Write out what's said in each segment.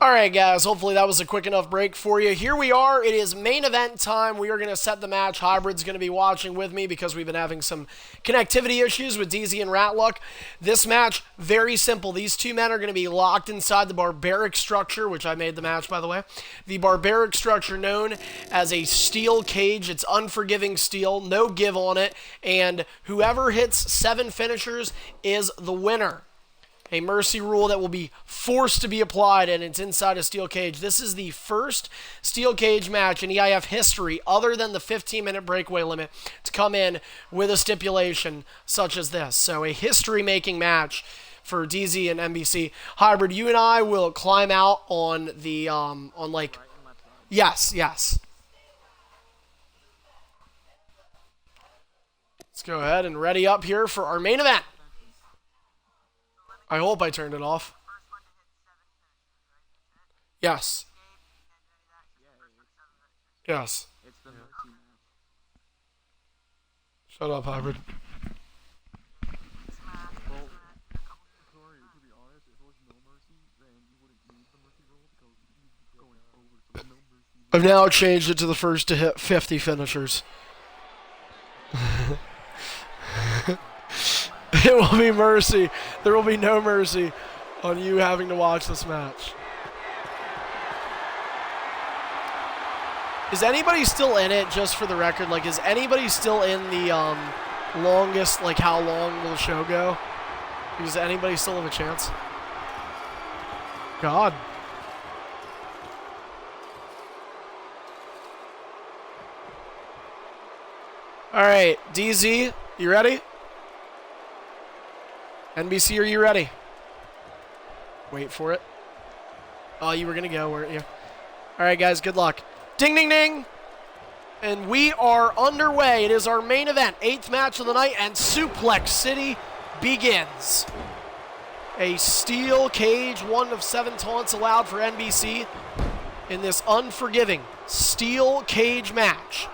All right, guys, hopefully that was a quick enough break for you. Here we are. It is main event time. We are going to set the match. Hybrid's going to be watching with me because we've been having some connectivity issues with DZ and Ratluck. This match, very simple. These two men are going to be locked inside the barbaric structure, which I made the match, by the way. The barbaric structure known as a steel cage. It's unforgiving steel, no give on it, and whoever hits 7 finishers is the winner. A mercy rule that will be forced to be applied, and it's inside a steel cage. This is the first steel cage match in EIF history, other than the 15-minute breakaway limit, to come in with a stipulation such as this. So a history-making match for DZ and NBC. Hybrid, you and I will climb out on the, Yes. Let's go ahead and ready up here for our main event. I hope I turned it off. Yes. Yes. Shut up, Hybrid. I've now changed it to the first to hit 50 finishers. It will be mercy. There will be no mercy on you having to watch this match. Is anybody still in it, just for the record? Like, is anybody still in the longest, like, how long will the show go? Does anybody still have a chance? God. All right, DZ, you ready? NBC, are you ready? Wait for it. Oh, you were going to go, weren't you? All right, guys, good luck. Ding, ding, ding. And we are underway. It is our main event, 8th match of the night, and Suplex City begins. A steel cage, 1 of 7 taunts allowed for NBC in this unforgiving steel cage match.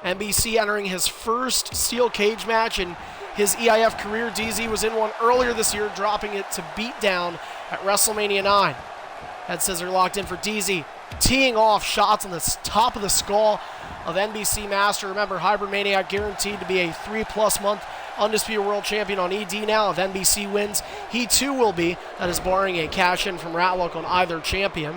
NBC entering his first steel cage match in his EIF career. DZ was in one earlier this year, dropping it to beat down at WrestleMania 9. Head scissor locked in for DZ, teeing off shots on the top of the skull of NBC Master. Remember, Hybrid Maniac guaranteed to be a 3+ month Undisputed World Champion on ED now. If NBC wins, he too will be. That is barring a cash-in from Ratluck on either champion.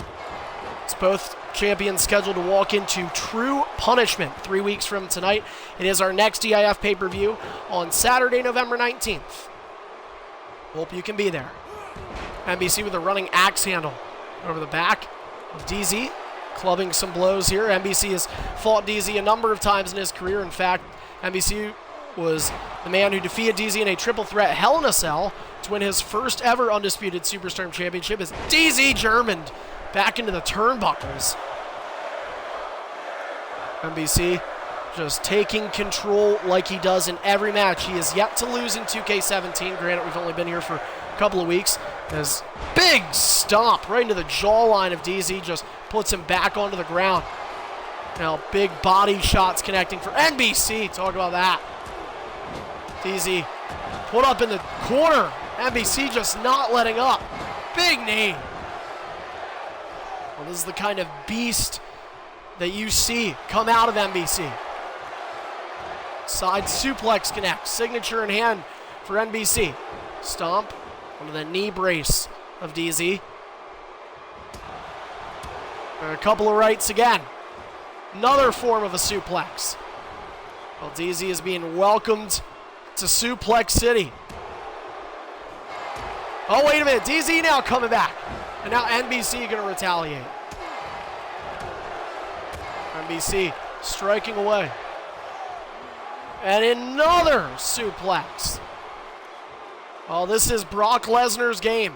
It's both champions scheduled to walk into true punishment 3 weeks from tonight. It is our next EIF pay-per-view on Saturday, November 19th. Hope you can be there. NBC with a running axe handle over the back of DZ, clubbing some blows here. NBC has fought DZ a number of times in his career. In fact, NBC was the man who defeated DZ in a triple threat Hell in a Cell to win his first ever undisputed Superstar Championship as DZ Germaned back into the turnbuckles. NBC just taking control like he does in every match. He is yet to lose in 2K17. Granted, we've only been here for a couple of weeks. As big stomp right into the jawline of DZ just puts him back onto the ground. Now big body shots connecting for NBC. Talk about that. DZ put up in the corner. NBC just not letting up. Big knee. Well, this is the kind of beast that you see come out of NBC. Side suplex connect. Signature in hand for NBC. Stomp onto the knee brace of DZ. A couple of rights again. Another form of a suplex. Well, DZ is being welcomed to Suplex City. Oh, wait a minute. DZ now coming back. And now NBC going to retaliate. NBC striking away. And another suplex. Oh, this is Brock Lesnar's game.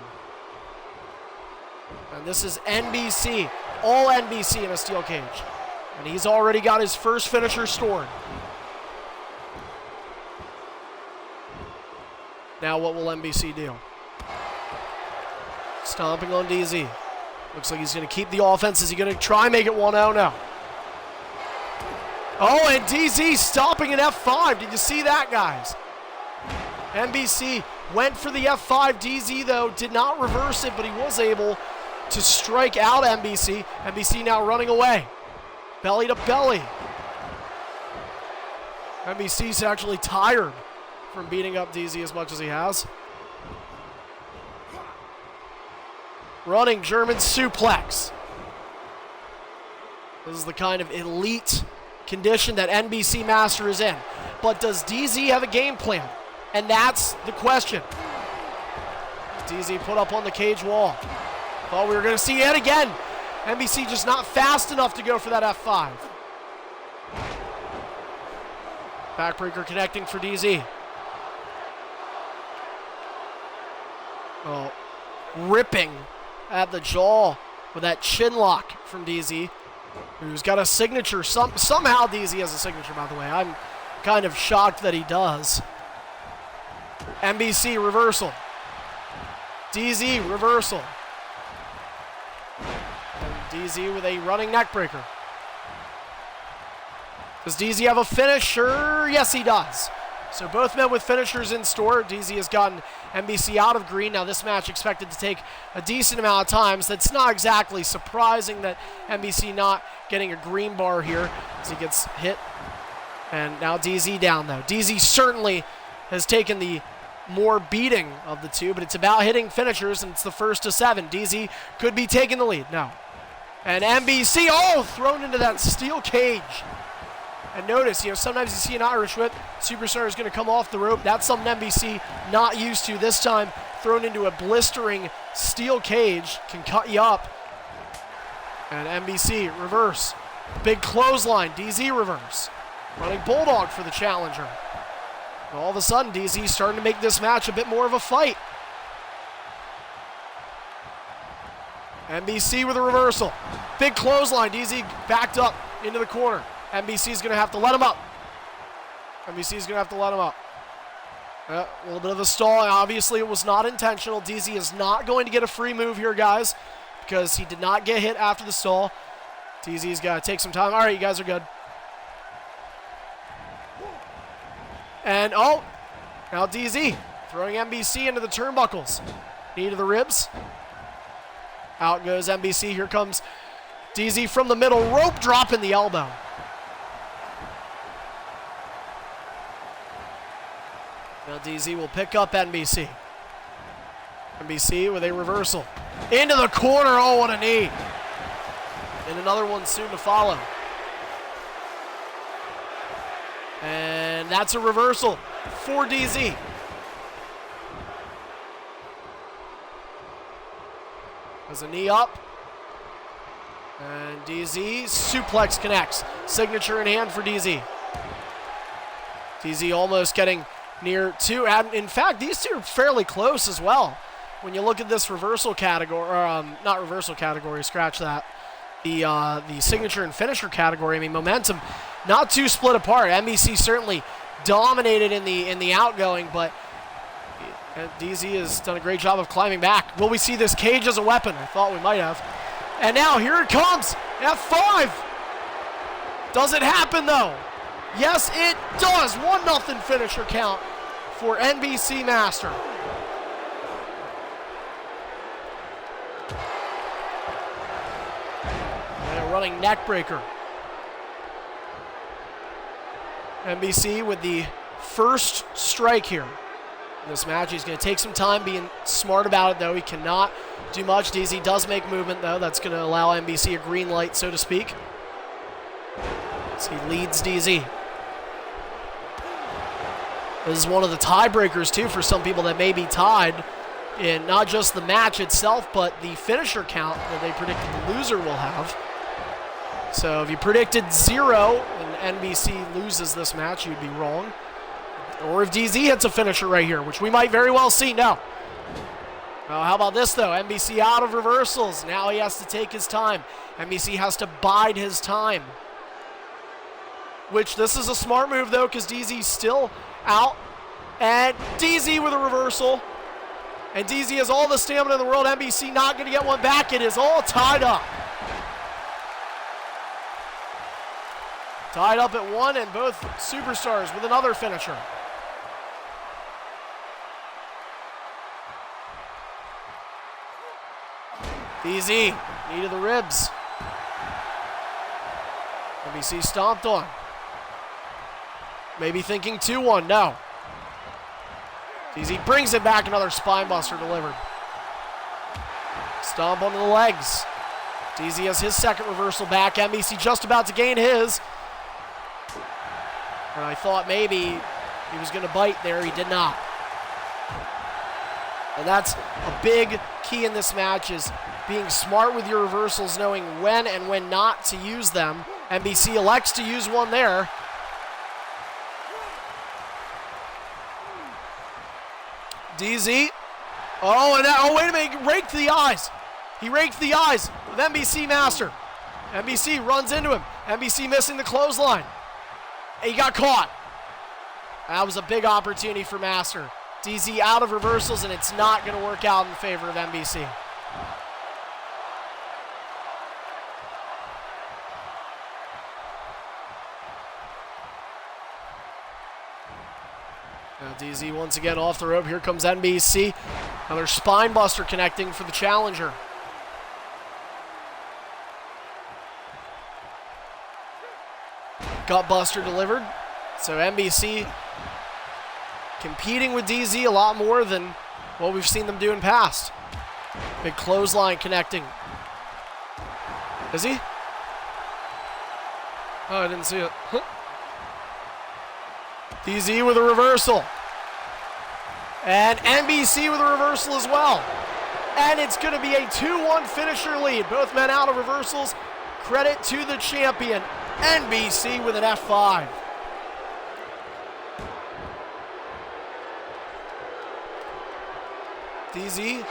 And this is NBC. All NBC in a steel cage. And he's already got his first finisher stored. Now what will NBC do? Stomping on DZ. Looks like he's going to keep the offense. Is he going to try and make it 1-0? No. Oh, and DZ stopping an F5. Did you see that, guys? NBC went for the F5. DZ, though, did not reverse it, but he was able to strike out NBC. NBC now running away. Belly to belly. NBC's actually tired from beating up DZ as much as he has. Running German suplex. This is the kind of elite condition that NBC Master is in. But does DZ have a game plan? And that's the question. DZ put up on the cage wall. Thought we were going to see it again. NBC just not fast enough to go for that F5. Backbreaker connecting for DZ. Oh, ripping at the jaw with that chin lock from DZ, who's got a signature. Somehow DZ has a signature, by the way. I'm kind of shocked that he does. NBC reversal. DZ reversal. And DZ with a running neckbreaker. Does DZ have a finisher? Yes, he does. So both men with finishers in store. DZ has gotten NBC out of green. Now this match expected to take a decent amount of time. So it's not exactly surprising that NBC not getting a green bar here as he gets hit. And now DZ down though. DZ certainly has taken the more beating of the two, but it's about hitting finishers, and it's the first to 7. DZ could be taking the lead. No. And NBC, thrown into that steel cage. And notice, sometimes you see an Irish whip, Superstar is going to come off the rope. That's something NBC not used to. This time, thrown into a blistering steel cage, can cut you up. And NBC, reverse. Big clothesline, DZ reverse. Running Bulldog for the challenger. And all of a sudden, DZ starting to make this match a bit more of a fight. NBC with a reversal. Big clothesline, DZ backed up into the corner. NBC's going to have to let him up. NBC's going to have to let him up. A little bit of a stall. Obviously, it was not intentional. DZ is not going to get a free move here, guys, because he did not get hit after the stall. DZ's got to take some time. All right, you guys are good. And, now DZ throwing NBC into the turnbuckles. Knee to the ribs. Out goes NBC. Here comes DZ from the middle. Rope drop in the elbow. Now DZ will pick up NBC. NBC with a reversal. Into the corner. Oh, what a knee. And another one soon to follow. And that's a reversal for DZ. Has a knee up. And DZ suplex connects. Signature in hand for DZ. DZ almost getting near 2. And in fact, these two are fairly close as well. When you look at this reversal category, or not reversal category, scratch that. The signature and finisher category. I mean, momentum not too split apart. NBC certainly dominated in the outgoing, but DZ has done a great job of climbing back. Will we see this cage as a weapon? I thought we might have. And now here it comes. F5. Does it happen though? Yes, it does. 1-0 finisher count for NBC Master. And a running neck breaker. NBC with the first strike here in this match. He's going to take some time being smart about it, though. He cannot do much. DZ does make movement, though. That's going to allow NBC a green light, so to speak. As he leads DZ. This is one of the tiebreakers, too, for some people that may be tied in not just the match itself, but the finisher count that they predicted the loser will have. So if you predicted 0 and NBC loses this match, you'd be wrong. Or if DZ hits a finisher right here, which we might very well see. No. How about this, though? NBC out of reversals. Now he has to take his time. NBC has to bide his time. Which, this is a smart move, though, because DZ's still out. And DZ with a reversal. And DZ has all the stamina in the world. NBC not going to get one back. It is all tied up. Tied up at 1, and both superstars with another finisher. Easy. Knee to the ribs. NBC stomped on. Maybe thinking 2-1. No. Easy brings it back. Another spine buster delivered. Stomp onto the legs. DZ has his second reversal back. NBC just about to gain his. And I thought maybe he was going to bite there. He did not. And that's a big key in this match, is being smart with your reversals, knowing when and when not to use them. NBC elects to use one there. DZ. Oh, and that, oh, wait a minute. He raked the eyes. He raked the eyes of NBC Master. NBC runs into him. NBC missing the clothesline. He got caught. That was a big opportunity for Master. DZ out of reversals, and it's not going to work out in favor of NBC. Now DZ once again off the rope. Here comes NBC. Another spine buster connecting for the challenger. Gut buster delivered. So NBC competing with DZ a lot more than what we've seen them do in past. Big clothesline connecting. Is he? Oh, I didn't see it. DZ with a reversal. And NBC with a reversal as well. And it's going to be a 2-1 finisher lead. Both men out of reversals. Credit to the champion. NBC with an F5. DZ.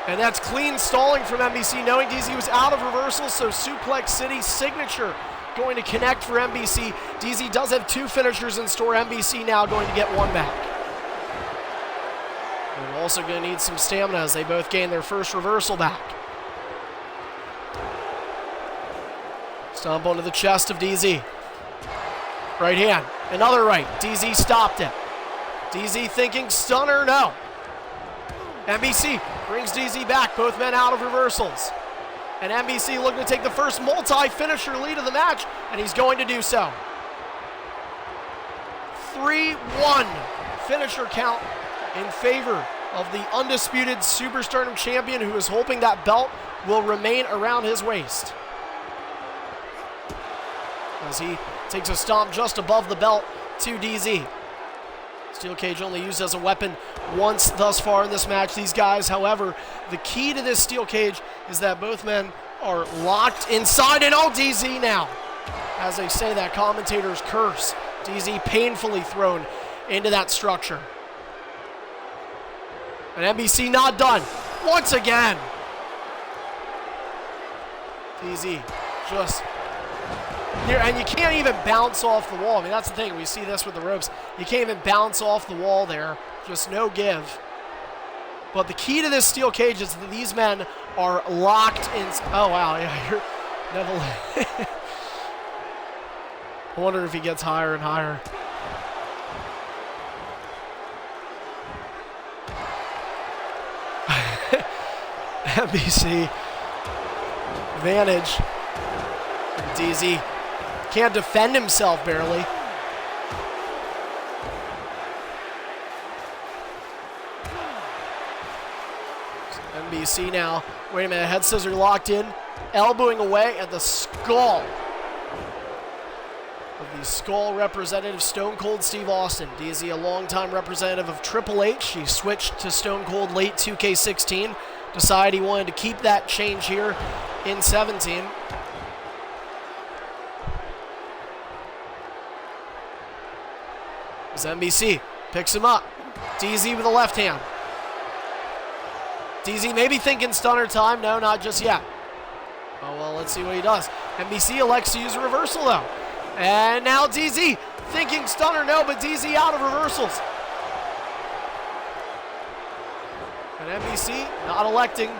And that's clean stalling from NBC, knowing DZ was out of reversals, so Suplex City signature going to connect for NBC. DZ does have 2 finishers in store. NBC now going to get 1 back. And also going to need some stamina as they both gain their first reversal back. Stomp onto the chest of DZ. Right hand. Another right. DZ stopped it. DZ thinking stunner. No. NBC brings DZ back. Both men out of reversals. And NBC looking to take the first multi-finisher lead of the match, and he's going to do so. 3-1 finisher count in favor of the undisputed Superstardom champion, who is hoping that belt will remain around his waist. As he takes a stomp just above the belt to DZ. Steel cage only used as a weapon once thus far in this match. These guys, however, the key to this steel cage is that both men are locked inside, and oh, DZ now. As they say that commentator's curse, DZ painfully thrown into that structure. And NBC not done. Once again. DZ just here, and you can't even bounce off the wall. I mean, that's the thing. We see this with the ropes. You can't even bounce off the wall there. Just no give. But the key to this steel cage is that these men are locked in. Oh, wow. Yeah, you're Neville. I wonder if he gets higher and higher. NBC advantage. DZ can't defend himself barely. NBC now. Wait a minute, head scissor locked in. Elbowing away at the skull of the Skull representative, Stone Cold Steve Austin. DZ, a longtime representative of Triple H. He switched to Stone Cold late 2K16. Decided he wanted to keep that change here in 17. As NBC picks him up. DZ with a left hand. DZ maybe thinking stunner time. No, not just yet. Oh, well, let's see what he does. NBC elects to use a reversal, though. And now DZ thinking stunner. No, but DZ out of reversals. And NBC not electing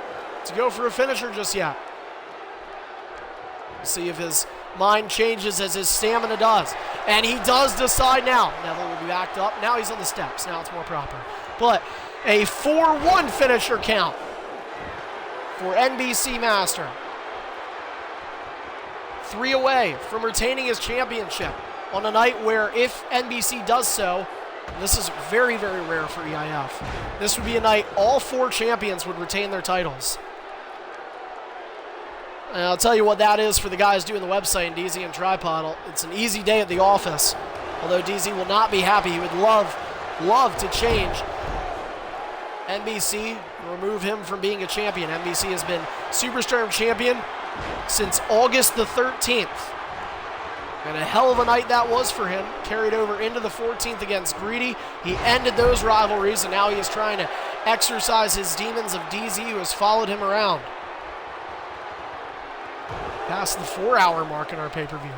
to go for a finisher just yet. We'll see if his mind changes as his stamina does. And he does decide now. Neville will be backed up. Now he's on the steps. Now it's more proper. But a 4-1 finisher count for NBC Master. 3 away from retaining his championship on a night where, if NBC does so, this is very, very rare for EIF, this would be a night all 4 champions would retain their titles. And I'll tell you what that is for the guys doing the website, and DZ and Tripod. It's an easy day at the office, although DZ will not be happy. He would love to change NBC, remove him from being a champion. NBC has been Superstar champion since August the 13th. And a hell of a night that was for him. Carried over into the 14th against Greedy. He ended those rivalries, and now he is trying to exercise his demons of DZ, who has followed him around. Past the 4-hour mark in our pay-per-view.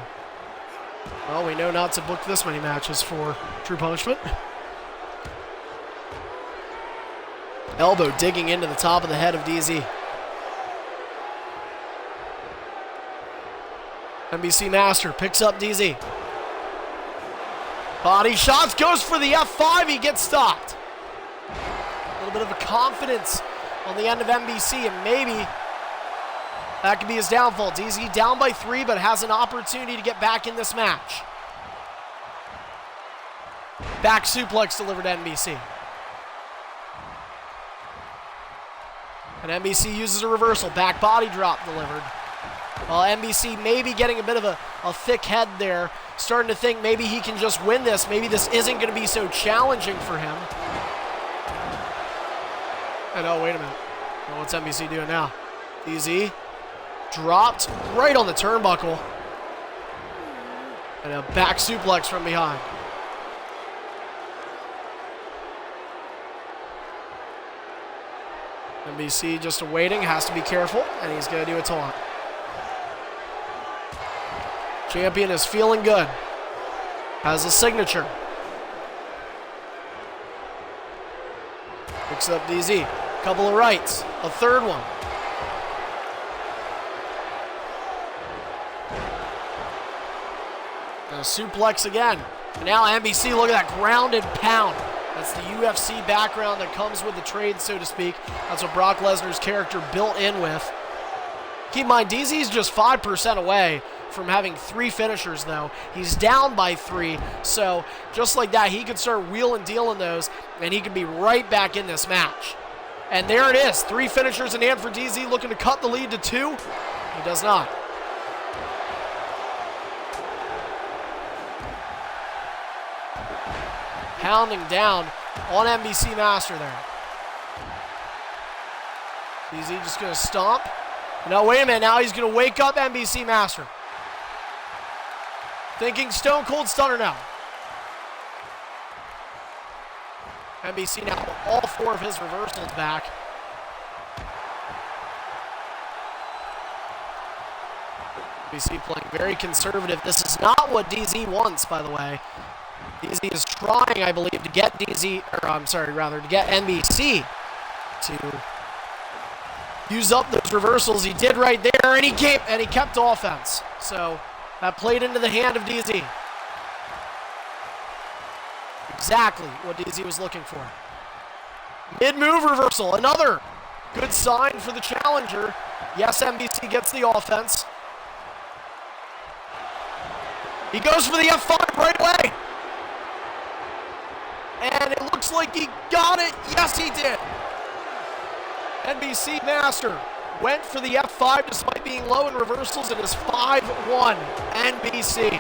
Well, we know not to book this many matches for True Punishment. Elbow digging into the top of the head of DZ. NBC Master picks up DZ. Body shots, goes for the F5, he gets stopped. A little bit of a confidence on the end of NBC, and maybe that could be his downfall. DZ down by 3, but has an opportunity to get back in this match. Back suplex delivered to NBC. And NBC uses a reversal. Back body drop delivered. Well, NBC maybe getting a bit of a thick head there. Starting to think maybe he can just win this. Maybe this isn't going to be so challenging for him. And oh, wait a minute. Well, what's NBC doing now? DZ dropped right on the turnbuckle. And a back suplex from behind. NBC just awaiting, has to be careful, and he's going to do a taunt. Champion is feeling good. Has a signature. Picks up DZ. Couple of rights. A third one. And a suplex again. And now NBC, look at that grounded pound. That's the UFC background that comes with the trade, so to speak. That's what Brock Lesnar's character built in with. Keep in mind, DZ's just 5% away from having 3 finishers, though. He's down by 3, so just like that, he could start wheeling dealing those, and he could be right back in this match. And there it is, 3 finishers in hand for DZ, looking to cut the lead to 2. He does not. Pounding down on NBC Master there. DZ just going to stomp. No, wait a minute. Now he's going to wake up NBC Master. Thinking Stone Cold Stunner now. NBC now all 4 of his reversals back. NBC playing very conservative. This is not what DZ wants, by the way. DZ is trying, I believe, to get to get NBC to use up those reversals. He did right there, and he kept offense. So that played into the hand of DZ. Exactly what DZ was looking for. Mid-move reversal, another good sign for the challenger. Yes, NBC gets the offense. He goes for the F5 right away. And it looks like he got it. Yes, he did. NBC Master went for the F5 despite being low in reversals. It is 5-1 NBC.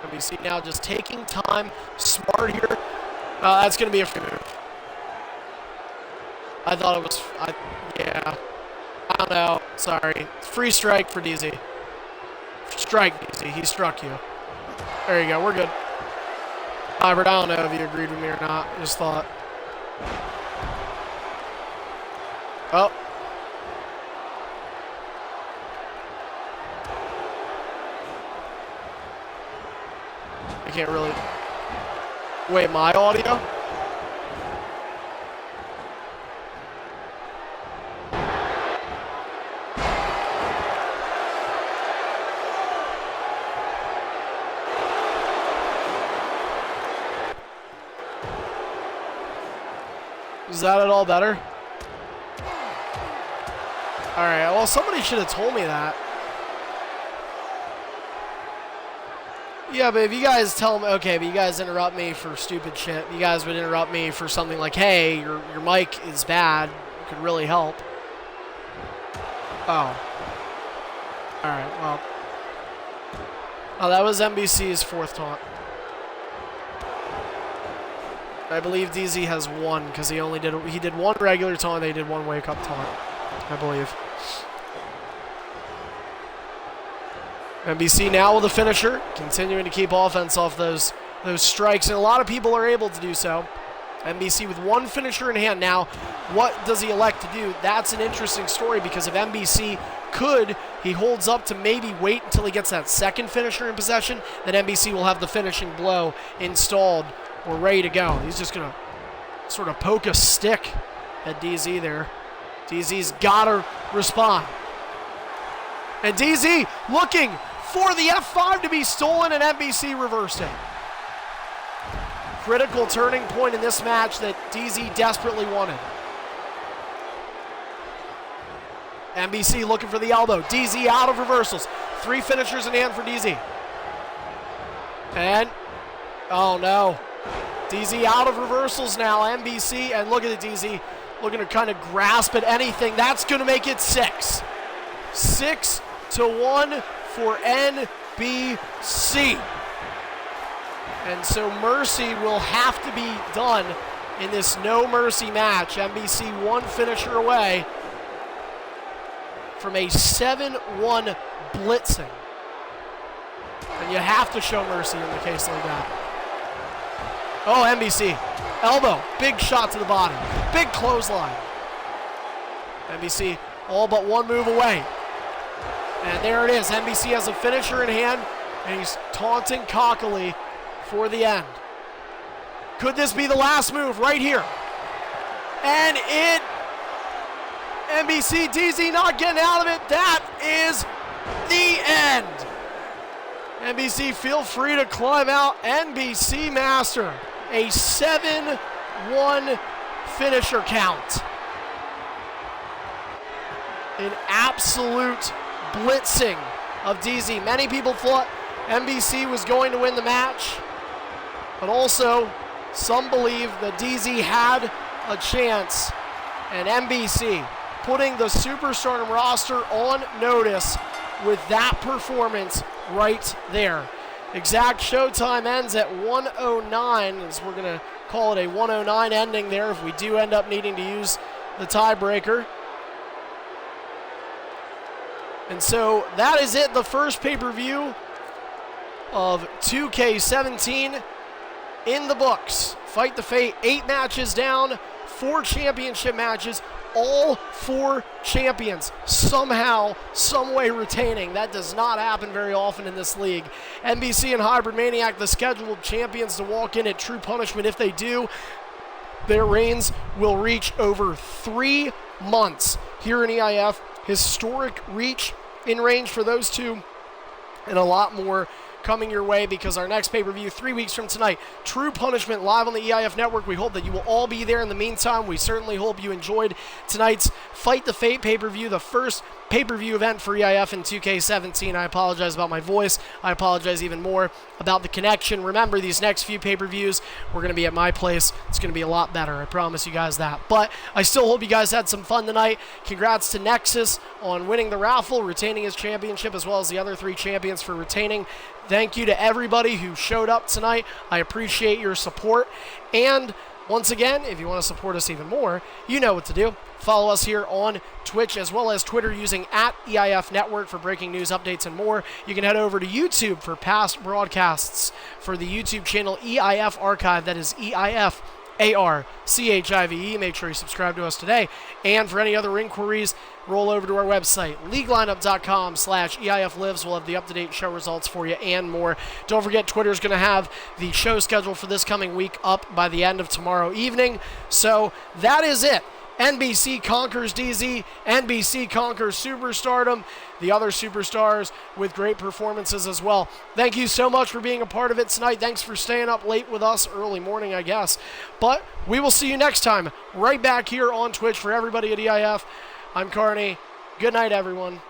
NBC now just taking time. Smart here. That's going to be a free move. I thought it was... yeah. I don't know. Sorry. Free strike for DZ. Strike, DZ. He struck you. There you go. We're good. Albert, I don't know if you agreed with me or not. Just thought. Oh. I can't really... Wait, my audio? Is that at all better? All right, well, somebody should have told me that. Yeah, but if you guys tell me, okay, but you guys interrupt me for stupid shit. You guys would interrupt me for something like, hey, your mic is bad. It could really help. Oh. All right, well. Oh, that was NBC's fourth taunt. I believe DZ has one because he did one regular taunt, they did one wake up taunt, I believe. NBC now with a finisher, continuing to keep offense off those strikes, and a lot of people are able to do so. NBC with one finisher in hand. Now, what does he elect to do? That's an interesting story because if NBC he holds up to maybe wait until he gets that second finisher in possession, then NBC will have the finishing blow installed or ready to go. He's just going to sort of poke a stick at DZ there. DZ's got to respond. And DZ looking for the F5 to be stolen, and NBC reversed it. Critical turning point in this match that DZ desperately wanted. NBC looking for the elbow. DZ out of reversals. 3 finishers in hand for DZ. And, oh no. DZ out of reversals now. NBC, and look at the DZ looking to kind of grasp at anything. That's going to make it 6. 6-1 for NBC. And so mercy will have to be done in this no mercy match. NBC one finisher away from a 7-1 blitzing. And you have to show mercy in the case like that. Oh, NBC. Elbow. Big shot to the body. Big clothesline. NBC all but one move away. And there it is. NBC has a finisher in hand, and he's taunting cockily for the end. Could this be the last move right here? And NBC, DZ not getting out of it. That is the end. NBC, feel free to climb out. NBC master. A 7-1 finisher count. An absolute blitzing of DZ. Many people thought NBC was going to win the match, but also some believe that DZ had a chance, and NBC putting the Superstardom roster on notice with that performance right there. Exact showtime ends at 1:09, as we're going to call it a 1:09 ending there if we do end up needing to use the tiebreaker. And so that is it, the first pay-per-view of 2K17 in the books. Fight the Fate, 8 matches down, 4 championship matches, all 4 champions somehow, some way retaining. That does not happen very often in this league. NBC and Hybrid Maniac, the scheduled champions to walk in at True Punishment. If they do, their reigns will reach over 3 months here in EIF. Historic reach in range for those two, and a lot more coming your way because our next pay-per-view 3 weeks from tonight, True Punishment, live on the EIF Network. We hope that you will all be there. In the meantime, we certainly hope you enjoyed tonight's Fight the Fate pay-per-view, the first pay-per-view event for EIF in 2K17. I apologize about my voice. I apologize even more about the connection. Remember, these next few pay-per-views, we're going to be at my place. It's going to be a lot better. I promise you guys that. But I still hope you guys had some fun tonight. Congrats to Nexus on winning the raffle, retaining his championship, as well as the other 3 champions for retaining. Thank you to everybody who showed up tonight. I appreciate your support. And once again, if you want to support us even more, you know what to do. Follow us here on Twitch as well as Twitter using @EIF Network for breaking news, updates, and more. You can head over to YouTube for past broadcasts for the YouTube channel EIF Archive. That is EIF ARCHIVE. Make sure you subscribe to us today. And for any other inquiries, roll over to our website, leaguelineup.com/EIF Lives. We'll have the up-to-date show results for you and more. Don't forget, Twitter's going to have the show schedule for this coming week up by the end of tomorrow evening. So that is it. NBC conquers DZ, NBC conquers Superstardom, the other superstars with great performances as well. Thank you so much for being a part of it tonight. Thanks for staying up late with us, early morning, I guess. But we will see you next time, right back here on Twitch for everybody at EIF. I'm Carney. Good night, everyone.